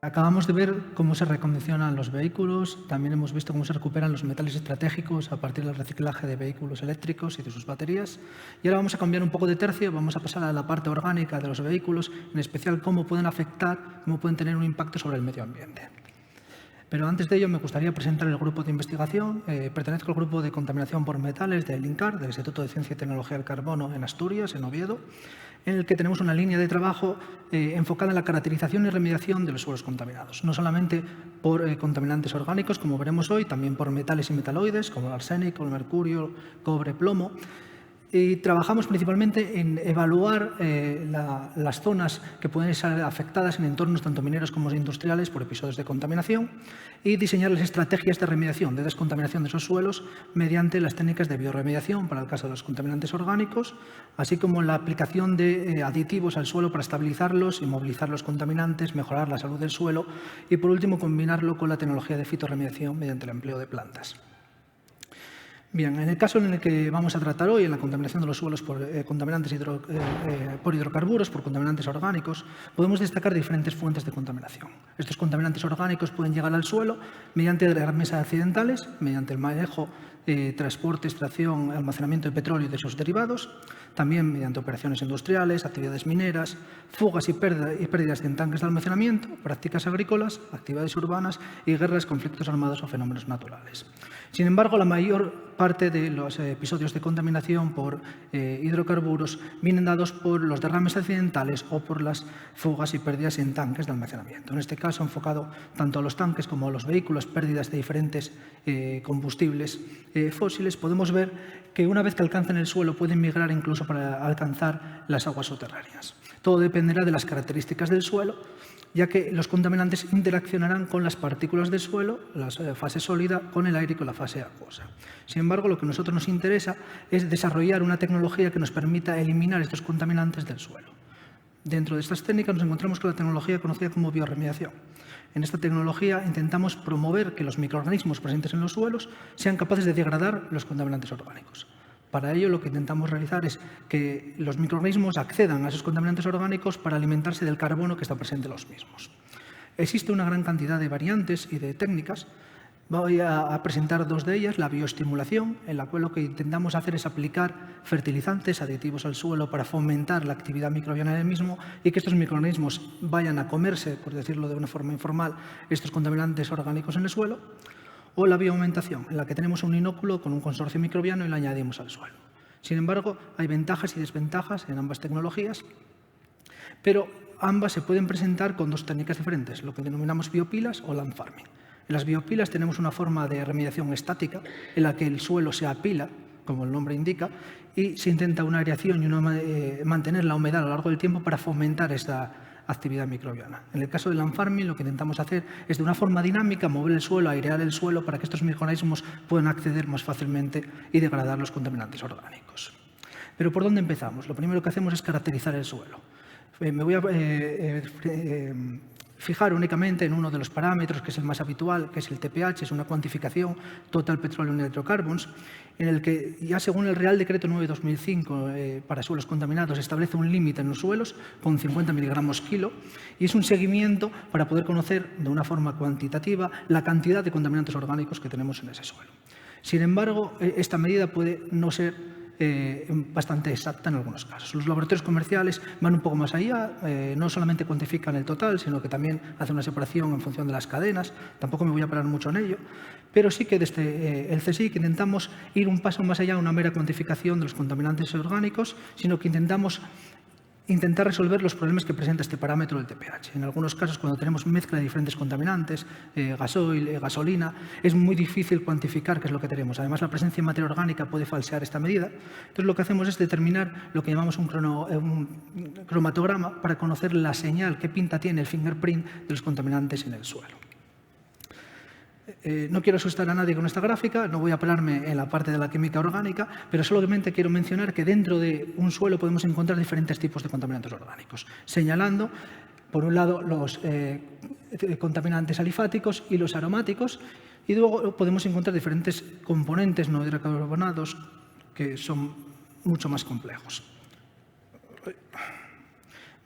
Acabamos de ver cómo se recondicionan los vehículos, también hemos visto cómo se recuperan los metales estratégicos a partir del reciclaje de vehículos eléctricos y de sus baterías. Y ahora vamos a cambiar un poco de tercio, vamos a pasar a la parte orgánica de los vehículos, en especial cómo pueden afectar, cómo pueden tener un impacto sobre el medio ambiente. Pero antes de ello me gustaría presentar el grupo de investigación. Pertenezco al grupo de contaminación por metales del INCAR, del Instituto de Ciencia y Tecnología del Carbono en Asturias, en Oviedo, en el que tenemos una línea de trabajo enfocada en la caracterización y remediación de los suelos contaminados, no solamente por contaminantes orgánicos, como veremos hoy, también por metales y metaloides, como el arsénico, el mercurio, cobre, plomo. Y trabajamos principalmente en evaluar las zonas que pueden ser afectadas en entornos tanto mineros como industriales por episodios de contaminación y diseñar las estrategias de remediación, de descontaminación de esos suelos mediante las técnicas de bioremediación para el caso de los contaminantes orgánicos, así como la aplicación de aditivos al suelo para estabilizarlos, inmovilizar los contaminantes, mejorar la salud del suelo y, por último, combinarlo con la tecnología de fitorremediación mediante el empleo de plantas. Bien, en el caso en el que vamos a tratar hoy, en la contaminación de los suelos por contaminantes por hidrocarburos, por contaminantes orgánicos, podemos destacar diferentes fuentes de contaminación. Estos contaminantes orgánicos pueden llegar al suelo mediante remesas accidentales, mediante el manejo, transporte, extracción, almacenamiento de petróleo y de sus derivados, también mediante operaciones industriales, actividades mineras, fugas y pérdidas en tanques de almacenamiento, prácticas agrícolas, actividades urbanas y guerras, conflictos armados o fenómenos naturales. Sin embargo, la mayor parte de los episodios de contaminación por hidrocarburos vienen dados por los derrames accidentales o por las fugas y pérdidas en tanques de almacenamiento. En este caso, enfocado tanto a los tanques como a los vehículos, pérdidas de diferentes combustibles fósiles, podemos ver que una vez que alcanzan el suelo pueden migrar incluso para alcanzar las aguas subterráneas. Todo dependerá de las características del suelo, ya que los contaminantes interaccionarán con las partículas del suelo, la fase sólida, con el aire y con la fase acuosa. Sin embargo, lo que a nosotros nos interesa es desarrollar una tecnología que nos permita eliminar estos contaminantes del suelo. Dentro de estas técnicas nos encontramos con la tecnología conocida como bioremediación. En esta tecnología intentamos promover que los microorganismos presentes en los suelos sean capaces de degradar los contaminantes orgánicos. Para ello, lo que intentamos realizar es que los microorganismos accedan a esos contaminantes orgánicos para alimentarse del carbono que está presente en los mismos. Existe una gran cantidad de variantes y de técnicas. Voy a presentar dos de ellas, la bioestimulación, en la cual lo que intentamos hacer es aplicar fertilizantes, aditivos al suelo para fomentar la actividad microbiana en el mismo y que estos microorganismos vayan a comerse, por decirlo de una forma informal, estos contaminantes orgánicos en el suelo. O la bioaumentación, en la que tenemos un inóculo con un consorcio microbiano y lo añadimos al suelo. Sin embargo, hay ventajas y desventajas en ambas tecnologías, pero ambas se pueden presentar con dos técnicas diferentes, lo que denominamos biopilas o land farming. En las biopilas tenemos una forma de remediación estática, en la que el suelo se apila, como el nombre indica, y se intenta una aireación y mantener la humedad a lo largo del tiempo para fomentar esta actividad microbiana. En el caso del land farming, lo que intentamos hacer es de una forma dinámica mover el suelo, airear el suelo para que estos microorganismos puedan acceder más fácilmente y degradar los contaminantes orgánicos. Pero ¿por dónde empezamos? Lo primero que hacemos es caracterizar el suelo. Me voy a fijar únicamente en uno de los parámetros, que es el más habitual, que es el TPH, es una cuantificación, Total Petroleum Hydrocarbons, en el que ya según el Real Decreto 9/2005 para suelos contaminados establece un límite en los suelos con 50 miligramos kilo y es un seguimiento para poder conocer de una forma cuantitativa la cantidad de contaminantes orgánicos que tenemos en ese suelo. Sin embargo, esta medida puede no ser bastante exacta en algunos casos. Los laboratorios comerciales van un poco más allá, no solamente cuantifican el total, sino que también hacen una separación en función de las cadenas. Tampoco me voy a parar mucho en ello, pero sí que desde el CSIC intentamos ir un paso más allá de una mera cuantificación de los contaminantes orgánicos, sino que intentamos resolver los problemas que presenta este parámetro del TPH. En algunos casos, cuando tenemos mezcla de diferentes contaminantes, gasoil, gasolina, es muy difícil cuantificar qué es lo que tenemos. Además, la presencia de materia orgánica puede falsear esta medida. Entonces, lo que hacemos es determinar lo que llamamos un cromatograma para conocer la señal, qué pinta tiene el fingerprint de los contaminantes en el suelo. No quiero asustar a nadie con esta gráfica, no voy a pararme en la parte de la química orgánica, pero solamente quiero mencionar que dentro de un suelo podemos encontrar diferentes tipos de contaminantes orgánicos, señalando, por un lado, los contaminantes alifáticos y los aromáticos, y luego podemos encontrar diferentes componentes no hidrocarbonados que son mucho más complejos.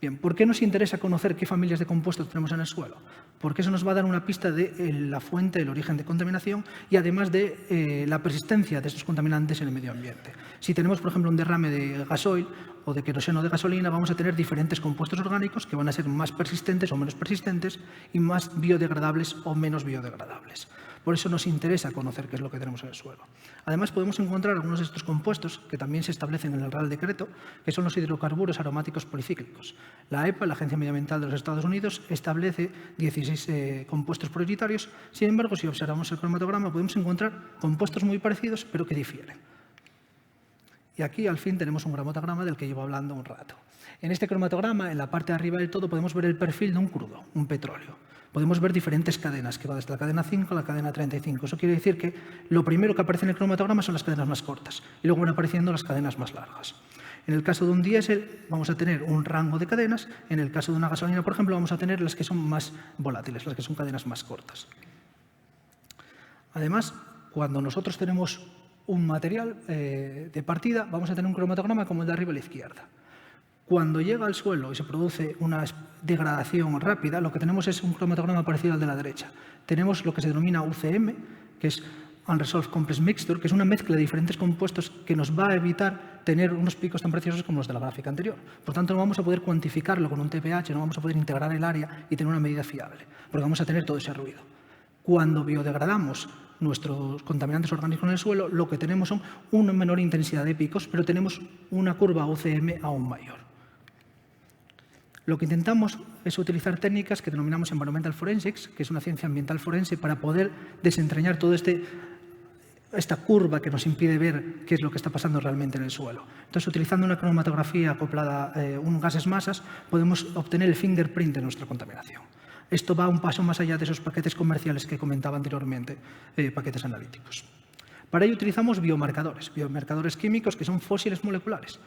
Bien, ¿por qué nos interesa conocer qué familias de compuestos tenemos en el suelo? porque eso nos va a dar una pista de la fuente, el origen de contaminación y además de la persistencia de estos contaminantes en el medio ambiente. Si tenemos, por ejemplo, un derrame de gasoil o de queroseno de gasolina, vamos a tener diferentes compuestos orgánicos que van a ser más persistentes o menos persistentes y más biodegradables o menos biodegradables. Por eso nos interesa conocer qué es lo que tenemos en el suelo. Además, podemos encontrar algunos de estos compuestos que también se establecen en el Real Decreto, que son los hidrocarburos aromáticos policíclicos. La EPA, la Agencia Medioambiental de los Estados Unidos, establece 16 compuestos prioritarios. Sin embargo, si observamos el cromatograma, podemos encontrar compuestos muy parecidos, pero que difieren. Y aquí, al fin, tenemos un cromatograma del que llevo hablando un rato. En este cromatograma, en la parte de arriba del todo, podemos ver el perfil de un crudo, un petróleo. Podemos ver diferentes cadenas, que va desde la cadena 5 a la cadena 35. Eso quiere decir que lo primero que aparece en el cromatograma son las cadenas más cortas y luego van apareciendo las cadenas más largas. En el caso de un diésel vamos a tener un rango de cadenas. En el caso de una gasolina, por ejemplo, vamos a tener las que son más volátiles, las que son cadenas más cortas. Además, cuando nosotros tenemos un material de partida, vamos a tener un cromatograma como el de arriba a la izquierda. Cuando llega al suelo y se produce una degradación rápida, lo que tenemos es un cromatograma parecido al de la derecha. Tenemos lo que se denomina UCM, que es Unresolved Complex Mixture, que es una mezcla de diferentes compuestos que nos va a evitar tener unos picos tan preciosos como los de la gráfica anterior. Por tanto, no vamos a poder cuantificarlo con un TPH, no vamos a poder integrar el área y tener una medida fiable, porque vamos a tener todo ese ruido. Cuando biodegradamos nuestros contaminantes orgánicos en el suelo, lo que tenemos son una menor intensidad de picos, pero tenemos una curva UCM aún mayor. Lo que intentamos es utilizar técnicas que denominamos Environmental Forensics, que es una ciencia ambiental forense, para poder desentrañar toda esta curva que nos impide ver qué es lo que está pasando realmente en el suelo. Entonces, utilizando una cromatografía acoplada a gases masas, podemos obtener el fingerprint de nuestra contaminación. Esto va un paso más allá de esos paquetes comerciales que comentaba anteriormente, paquetes analíticos. Para ello utilizamos biomarcadores químicos que son fósiles moleculares.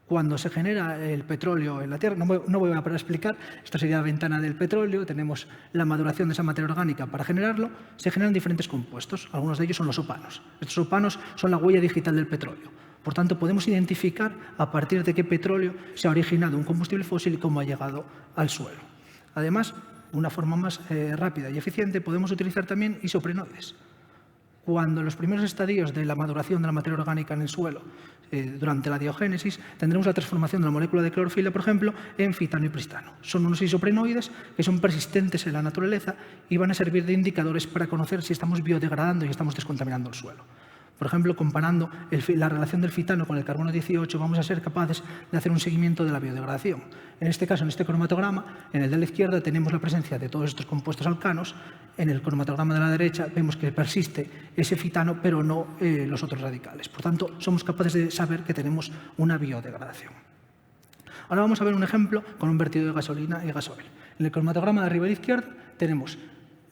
Cuando se genera el petróleo en la Tierra, no voy a parar a explicar, esto sería la ventana del petróleo, tenemos la maduración de esa materia orgánica para generarlo, se generan diferentes compuestos, algunos de ellos son los opanos. Estos opanos son la huella digital del petróleo. Por tanto, podemos identificar a partir de qué petróleo se ha originado un combustible fósil y cómo ha llegado al suelo. Además, de una forma más rápida y eficiente, podemos utilizar también isoprenoides. Cuando en los primeros estadios de la maduración de la materia orgánica en el suelo, durante la diogénesis, tendremos la transformación de la molécula de clorofila, por ejemplo, en fitano y pristano. Son unos isoprenoides que son persistentes en la naturaleza y van a servir de indicadores para conocer si estamos biodegradando y estamos descontaminando el suelo. Por ejemplo, comparando la relación del fitano con el carbono 18, vamos a ser capaces de hacer un seguimiento de la biodegradación. En este caso, en este cromatograma, en el de la izquierda tenemos la presencia de todos estos compuestos alcanos. En el cromatograma de la derecha vemos que persiste ese fitano, pero no los otros radicales. Por tanto, somos capaces de saber que tenemos una biodegradación. Ahora vamos a ver un ejemplo con un vertido de gasolina y gasoil. En el cromatograma de arriba a la izquierda tenemos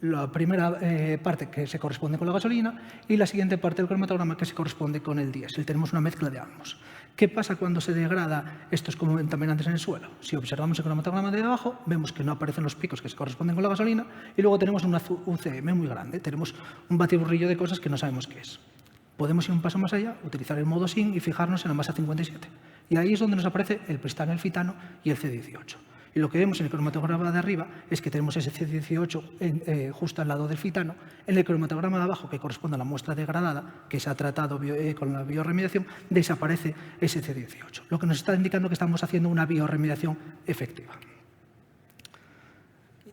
la primera parte que se corresponde con la gasolina y la siguiente parte del cromatograma que se corresponde con el diésel. Tenemos una mezcla de ambos. ¿Qué pasa cuando se degrada estos contaminantes en el suelo? Si observamos el cromatograma de abajo, vemos que no aparecen los picos que se corresponden con la gasolina y luego tenemos una UCM muy grande. Tenemos un batiburrillo de cosas que no sabemos qué es. Podemos ir un paso más allá, utilizar el modo SIN y fijarnos en la masa 57. Y ahí es donde nos aparece el pristano, el fitano y el C18. Y lo que vemos en el cromatograma de arriba es que tenemos ese C18 justo al lado del fitano. En el cromatograma de abajo, que corresponde a la muestra degradada, que se ha tratado con la bioremediación, desaparece ese C18, lo que nos está indicando que estamos haciendo una bioremediación efectiva.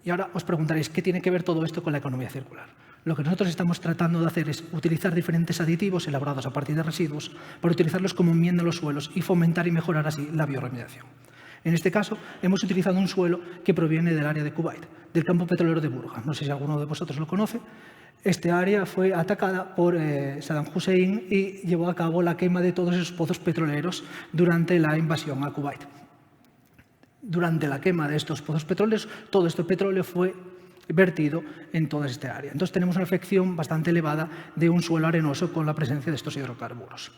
Y ahora os preguntaréis, ¿qué tiene que ver todo esto con la economía circular? Lo que nosotros estamos tratando de hacer es utilizar diferentes aditivos elaborados a partir de residuos para utilizarlos como enmienda en los suelos y fomentar y mejorar así la bioremediación. En este caso, hemos utilizado un suelo que proviene del área de Kuwait, del campo petrolero de Burga. No sé si alguno de vosotros lo conoce. Este área fue atacada por Saddam Hussein y llevó a cabo la quema de todos esos pozos petroleros durante la invasión a Kuwait. Durante la quema de estos pozos petroleros, todo este petróleo fue vertido en toda esta área. Entonces, tenemos una afección bastante elevada de un suelo arenoso con la presencia de estos hidrocarburos.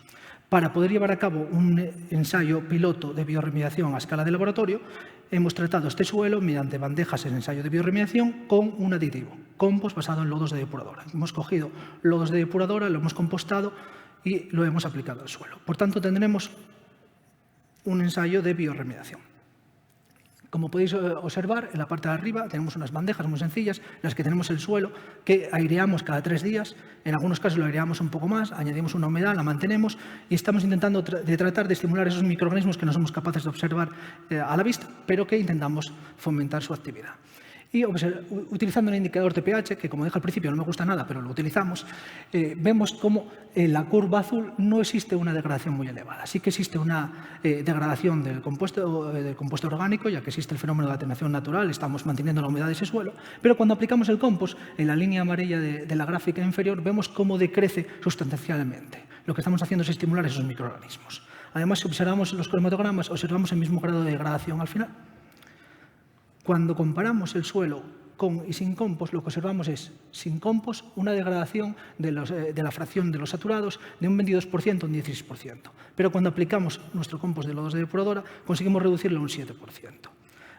Para poder llevar a cabo un ensayo piloto de bioremediación a escala de laboratorio, hemos tratado este suelo mediante bandejas en ensayo de bioremediación con un aditivo, compost basado en lodos de depuradora. Hemos cogido lodos de depuradora, lo hemos compostado y lo hemos aplicado al suelo. Por tanto, tendremos un ensayo de bioremediación. Como podéis observar, en la parte de arriba tenemos unas bandejas muy sencillas en las que tenemos el suelo que aireamos cada 3 días. En algunos casos lo aireamos un poco más, añadimos una humedad, la mantenemos y estamos intentando tratar de estimular esos microorganismos que no somos capaces de observar a la vista, pero que intentamos fomentar su actividad. Y utilizando un indicador de pH, que como dije al principio no me gusta nada, pero lo utilizamos, vemos cómo en la curva azul no existe una degradación muy elevada. Sí que existe una degradación del compuesto orgánico, ya que existe el fenómeno de atenuación natural, estamos manteniendo la humedad de ese suelo, pero cuando aplicamos el compost, en la línea amarilla de la gráfica inferior, vemos cómo decrece sustancialmente. Lo que estamos haciendo es estimular esos microorganismos. Además, si observamos los cromatogramas, observamos el mismo grado de degradación al final. Cuando comparamos el suelo con y sin compost, lo que observamos es, sin compost, una degradación de la fracción de los saturados de un 22% a un 16%. Pero cuando aplicamos nuestro compost de lodos de depuradora, conseguimos reducirlo a un 7%.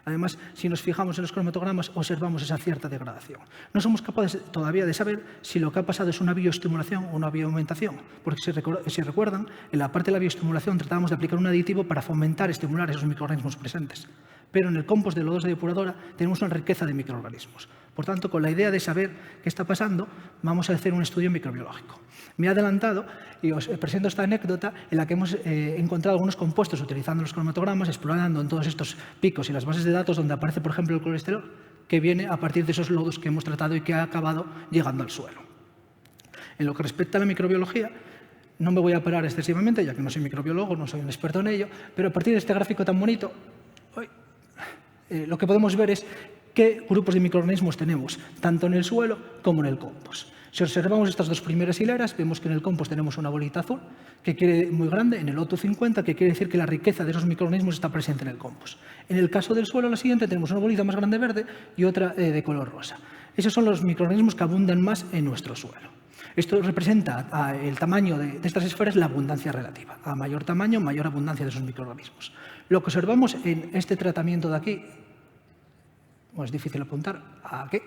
Además, si nos fijamos en los cromatogramas, observamos esa cierta degradación. No somos capaces todavía de saber si lo que ha pasado es una bioestimulación o una bioaumentación, porque si recuerdan, en la parte de la bioestimulación tratábamos de aplicar un aditivo para fomentar, estimular esos microorganismos presentes. Pero en el compost de lodos de depuradora tenemos una riqueza de microorganismos. Por tanto, con la idea de saber qué está pasando, vamos a hacer un estudio microbiológico. Me he adelantado y os presento esta anécdota en la que hemos encontrado algunos compuestos utilizando los cromatogramas, explorando en todos estos picos y las bases de datos donde aparece, por ejemplo, el colesterol, que viene a partir de esos lodos que hemos tratado y que ha acabado llegando al suelo. En lo que respecta a la microbiología, no me voy a parar excesivamente, ya que no soy microbiólogo, no soy un experto en ello, pero a partir de este gráfico tan bonito, lo que podemos ver es qué grupos de microorganismos tenemos, tanto en el suelo como en el compost. Si observamos estas dos primeras hileras, vemos que en el compost tenemos una bolita azul, que quiere muy grande, en el OTU 50, que quiere decir que la riqueza de esos microorganismos está presente en el compost. En el caso del suelo, la siguiente, tenemos una bolita más grande verde y otra de color rosa. Esos son los microorganismos que abundan más en nuestro suelo. Esto representa el tamaño de estas esferas, la abundancia relativa. A mayor tamaño, mayor abundancia de esos microorganismos. Lo que observamos en este tratamiento de aquí, es difícil apuntar a qué,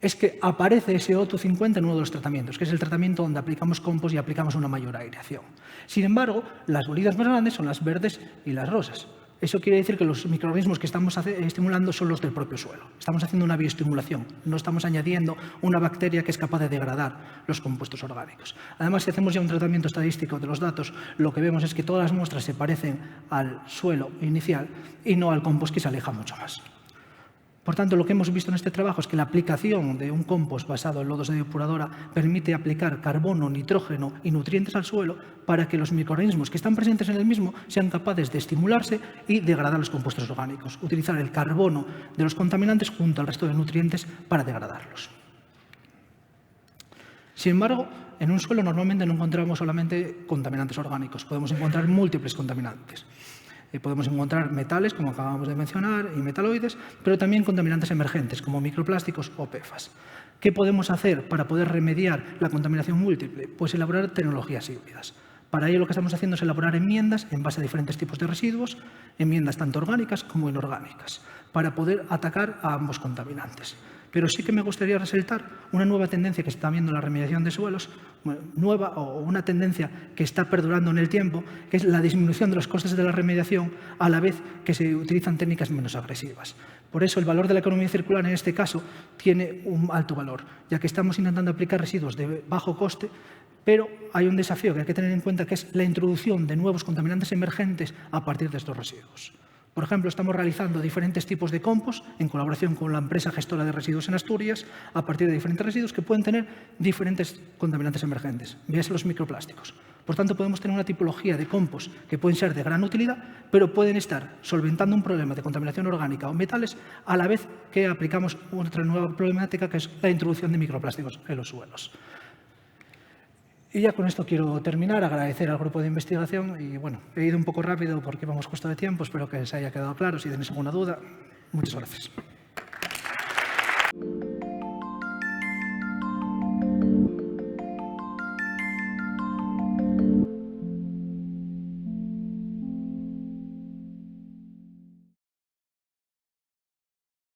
es que aparece ese OTU 50 en uno de los tratamientos, que es el tratamiento donde aplicamos compost y aplicamos una mayor aireación. Sin embargo, las bolitas más grandes son las verdes y las rosas. Eso quiere decir que los microorganismos que estamos estimulando son los del propio suelo. Estamos haciendo una bioestimulación, no estamos añadiendo una bacteria que es capaz de degradar los compuestos orgánicos. Además, si hacemos ya un tratamiento estadístico de los datos, lo que vemos es que todas las muestras se parecen al suelo inicial y no al compost, que se aleja mucho más. Por tanto, lo que hemos visto en este trabajo es que la aplicación de un compost basado en lodos de depuradora permite aplicar carbono, nitrógeno y nutrientes al suelo para que los microorganismos que están presentes en el mismo sean capaces de estimularse y degradar los compuestos orgánicos. Utilizar el carbono de los contaminantes junto al resto de nutrientes para degradarlos. Sin embargo, en un suelo normalmente no encontramos solamente contaminantes orgánicos, podemos encontrar múltiples contaminantes. Podemos encontrar metales, como acabamos de mencionar, y metaloides, pero también contaminantes emergentes, como microplásticos o PFAS. ¿Qué podemos hacer para poder remediar la contaminación múltiple? Pues elaborar tecnologías híbridas. Para ello lo que estamos haciendo es elaborar enmiendas en base a diferentes tipos de residuos, enmiendas tanto orgánicas como inorgánicas, para poder atacar a ambos contaminantes. Pero sí que me gustaría resaltar una nueva tendencia que se está viendo en la remediación de suelos, nueva o una tendencia que está perdurando en el tiempo, que es la disminución de los costes de la remediación a la vez que se utilizan técnicas menos agresivas. Por eso el valor de la economía circular en este caso tiene un alto valor, ya que estamos intentando aplicar residuos de bajo coste, pero hay un desafío que hay que tener en cuenta, que es la introducción de nuevos contaminantes emergentes a partir de estos residuos. Por ejemplo, estamos realizando diferentes tipos de compost en colaboración con la empresa gestora de residuos en Asturias, a partir de diferentes residuos que pueden tener diferentes contaminantes emergentes, véase los microplásticos. Por tanto, podemos tener una tipología de compost que pueden ser de gran utilidad, pero pueden estar solventando un problema de contaminación orgánica o metales a la vez que aplicamos otra nueva problemática, que es la introducción de microplásticos en los suelos. Y ya con esto quiero terminar, agradecer al grupo de investigación y bueno, he ido un poco rápido porque vamos justo de tiempo, espero que se haya quedado claro. Si tenéis alguna duda, muchas gracias.